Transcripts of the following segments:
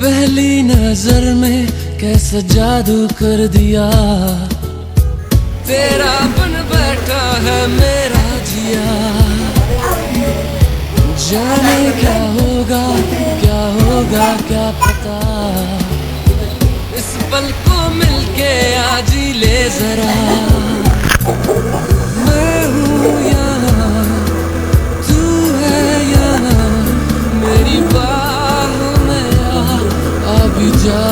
पहली नजर में कैसा जादू कर दिया, तेरा बन बैठा है मेरा जिया। जाने क्या होगा क्या पता, इस पल को मिलके आज ही ले जरा। मैं हूँ यहाँ, तू है यहाँ, मेरी बाहों में आ भी जा।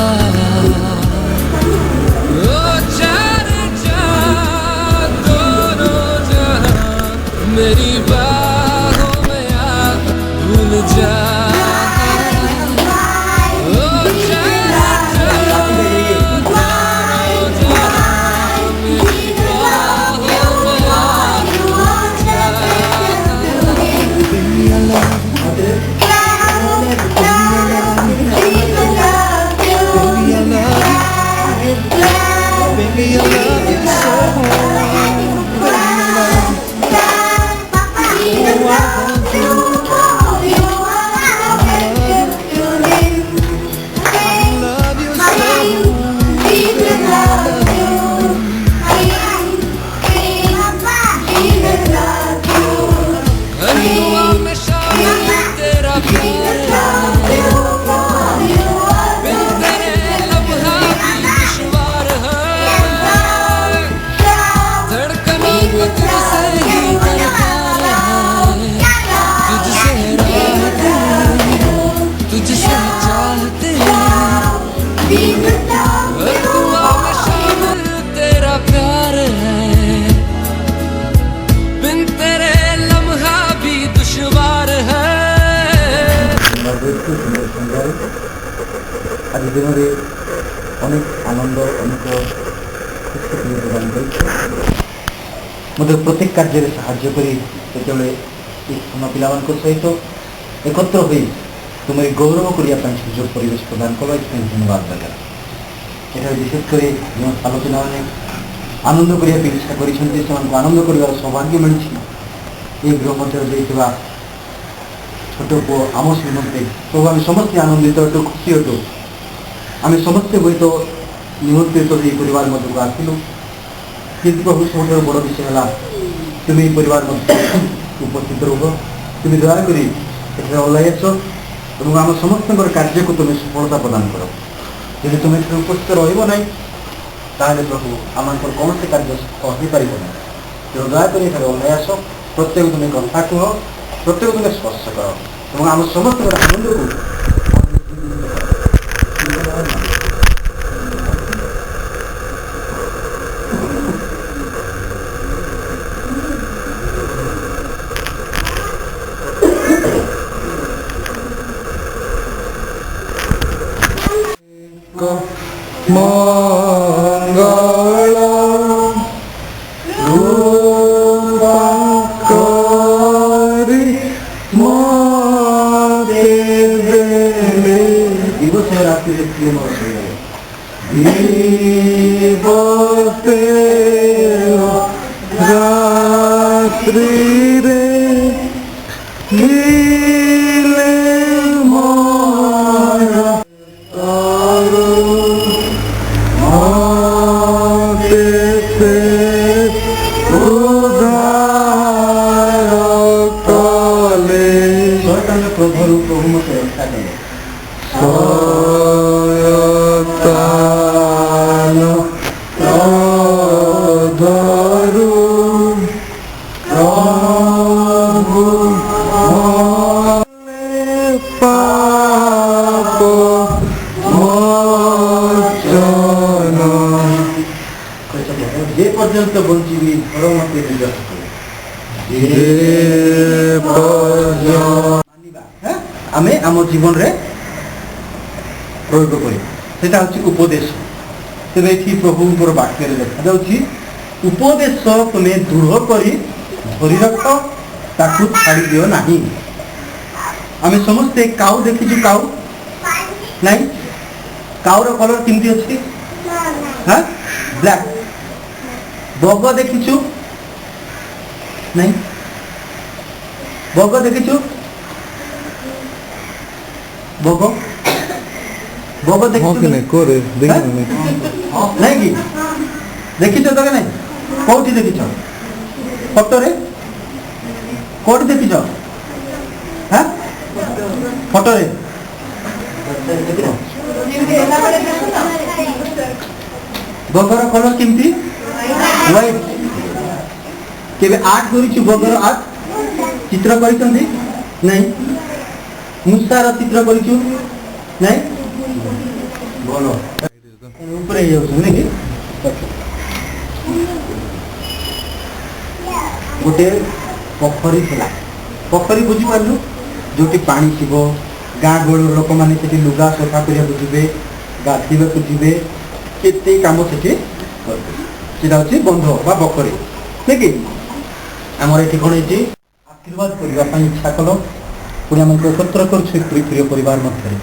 ओ चारे चाँद दोनों जहां, मेरी बाहों में आ भूल जा। आज दिन में अनेक आनंद अनेक खुशी प्रदान कर प्रत्येक कार्य साहाय्य कर पाँ सहित एकत्र हो तुम गौरव करने सुजोग परिवेश प्रदान कल धन्यवाद दरकार। ये विशेषकर जो आलोचना मैंने आनंद करने इच्छा कर आनंद कर सौभाग्य मिली गृह मध्य छोट पु आम श्रीमंते प्रभु आम समस्ते आनंदित हटू खुशी हटू आम समस्ते हूँ तो निमंत्रित परिवार मध्य को आसलु कि प्रभु सब बड़ विषय है तुम परिवार मध्य उपस्थित रुह तुम दयाक ओल्लाइस और आम समस्त कार्य को तुम सफलता प्रदान कर। जब तुम उपस्थित रहा प्रभु आम कौन से कार्य हो पार ना तेणु दयाक ओल्लाइस प्रत्येक तुम कथा कह प्रत्येक तुम स्पर्श कर आम समस्त आनंद को जे पर्यंत बंची घर मत आम आम जीवन रे प्रयोग कर उपदेश। तेरे ये प्रभु वाक्य देखा जा उपदेश तुम्हें दृढ़ कर धरी रख ताकू छाड़ दियो ना। आम समस्ते काउ देखीचु काउ नहीं काउर कलर केमती अच्छी हाँ ब्लैक। बग देखीचु नहीं बग देखीचु बग ବଗ ଦେଖିଛୁ କି? କୋରେ হ্যাঁ? ନାଇଁ କି ଦେଖିଛ ତ କି ନାଇଁ କୋଉଠି ଦେଖିଛ ଫଟୋରେ କୋଉଠି ଦେଖିଛ হ্যাঁ ଫଟୋରେ ବଗର କଲର କେମିତି ହ୍ୱାଇଟ କେବେ ଆର୍ଟ କରିଛୁ ବଗର ଆର୍ଟ ଚିତ୍ର କରିଛନ୍ତି ନାଇଁ ମୂଷାର ଚିତ୍ର କରିଛୁ ନାଇଁ ଭଲ ଉପରେ ହେଇଯାଉଛନ୍ତି ନାଇଁ କି ଗୋଟେ ପୋଖରୀ ଥିଲା ପୋଖରୀ ବୁଝିପାରିଲୁ ଯୋଉଠି ପାଣି ଥିବ ଗାଁ ଗହଳିର ଲୋକମାନେ ସେଠି ଲୁଗା ସଫା କରିବାକୁ ଯିବେ ଗାଧୋଇବାକୁ ଯିବେ କେତେ କାମ ସେଠି କରିବେ ସେଟା ହଉଛି ବନ୍ଧ ବା ପୋଖରୀ ନାଇଁ କି ଆମର ଏଠି କ'ଣ ହେଇଛି ଆଶୀର୍ବାଦ କରିବା ପାଇଁ ଇଚ୍ଛା କଲ ପୁଣି ଆମକୁ ଏକତ୍ର କରୁଛୁ ପ୍ରିୟ ପରିବାର ମଧ୍ୟରେ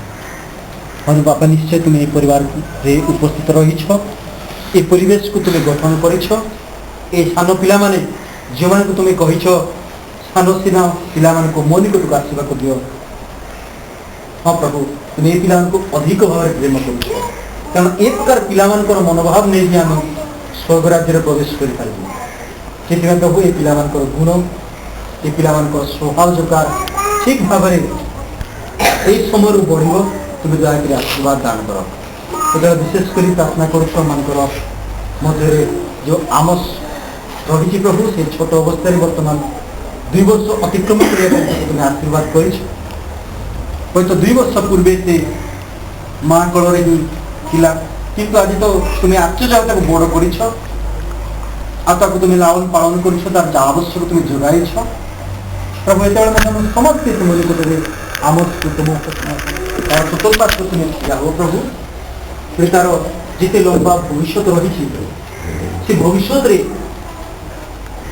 ହଁ ବାପା ନିଶ୍ଚୟ ତୁମେ এই ପରିବାରରେ ଉପସ୍ଥିତ ରହିଛ ଏ ପରିବେଶକୁ ତୁମେ ଗଠନ କରିଛ এই ସାନ ପିଲାମାନେ ଯେଉଁମାନଙ୍କୁ ତୁମେ କହିଛ ସାନ ସିନା ପିଲାମାନଙ୍କୁ ମୋ ନିକଟକୁ ଆସିବାକୁ ଦିଅ ହଁ ପ୍ରଭୁ ତୁମେ ଏ ପିଲାମାନଙ୍କୁ ଅଧିକ ଭାବରେ ପ୍ରେମ କରୁଛ କାରଣ ଏ ପ୍ରକାର ପିଲାମାନଙ୍କର ମନୋଭାବ ନେଇକି ଆମେ ସ୍ୱର୍ଗ ରାଜ୍ୟରେ ପ୍ରବେଶ କରିପାରିବୁ ସେଥିପାଇଁ ପ୍ରଭୁ ଏ ପିଲାମାନଙ୍କର ଗୁଣ ଏ ପିଲାମାନଙ୍କର ସ୍ୱଭାବ ଠିକ ଭାବରେ এই ସମୟରୁ ବଢ଼ିବ ତୁମେ ଦୟାକରି ଆଶୀର୍ବାଦ ଦାନ କର ସେତେବେଳେ ବିଶେଷ କରି ପ୍ରାର୍ଥନା କରୁଛ ମାନଙ୍କର ମଧ୍ୟରେ ଯେଉଁ ଆମସ୍ ରହିଛି ପ୍ରଭୁ ସେ ଛୋଟ ଅବସ୍ଥାରେ ବର୍ତ୍ତମାନ 2 ବର୍ଷ ଅତିକ୍ରମ କରିବା ପାଇଁ ତୁମେ ଆଶୀର୍ବାଦ କରିଛ ହୁଏତ 2 ବର୍ଷ ପୂର୍ବେ ସେ ମା କୋଳରେ ହିଁ ଥିଲା କିନ୍ତୁ ଆଜି ତ ତୁମେ ଆଶ୍ଚର୍ଯ୍ୟ ତାକୁ ବଡ଼ କରିଛ ଆଉ ତାକୁ ତୁମେ ଲାଳନ ପାଳନ କରିଛ ତାର ଯାହା ଆବଶ୍ୟକ ତୁମେ ଯୋଗାଇଛ ପ୍ରଭୁ ଯେତେବେଳେ ମଧ୍ୟ ସମସ୍ତେ ତୁମ ନିକଟରେ ଆମ ତୁମ ତାର ଚତୁଃପାର୍ଶ୍ୱ ତୁମେ ଯାଅ ପ୍ରଭୁ ତାର ଯେତେ ଲମ୍ବା ଭବିଷ୍ୟତ ରହିଛି ସେ ଭବିଷ୍ୟତରେ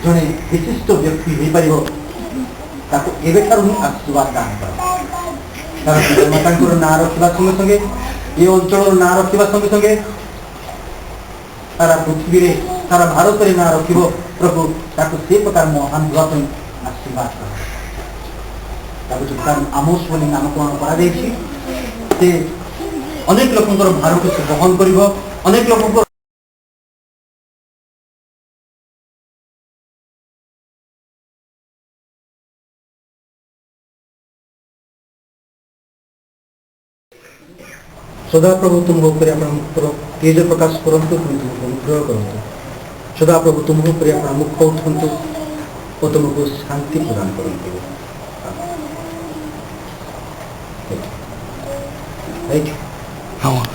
ଜଣେ ବିଶିଷ୍ଟ ବ୍ୟକ୍ତି ହେଇପାରିବ ତାକୁ ଏବେଠାରୁ ହିଁ ଆଶୀର୍ବାଦ ଦାନ କର ତାର ପିତାମାତାଙ୍କର ନାଁ ରଖିବା ସଙ୍ଗେ ସଙ୍ଗେ ଏ ଅଞ୍ଚଳର ନାଁ ରଖିବା ସଙ୍ଗେ ସଙ୍ଗେ ସାରା ପୃଥିବୀରେ ସାରା ଭାରତରେ ନାଁ ରଖିବ ପ୍ରଭୁ ତାକୁ ସେ ପ୍ରକାର ମହାନ ହେବା ପାଇଁ ଆଶୀର୍ବାଦ କର ତାକୁ ଯେଉଁ ତାର ଆମୋସ ବୋଲି ନାମକରଣ କରାଯାଇଛି ସେ ଅନେକ ଲୋକଙ୍କର ଭାରକୁ ସେ ବହନ କରିବ ଅନେକ ଲୋକଙ୍କର ସଦାପ୍ରଭୁ ତୁମ ଉପରେ ଆପଣଙ୍କର ତେଜ ପ୍ରକାଶ କରନ୍ତୁ ତୁମେ ତୁମକୁ ଅନୁଗ୍ରହ କରନ୍ତୁ ସଦାପ୍ରଭୁ ତୁମ ଉପରେ ଆପଣ ମୁଖ ଉଠନ୍ତୁ ଓ ତୁମକୁ ଶାନ୍ତି ପ୍ରଦାନ କରନ୍ତୁ Thank you.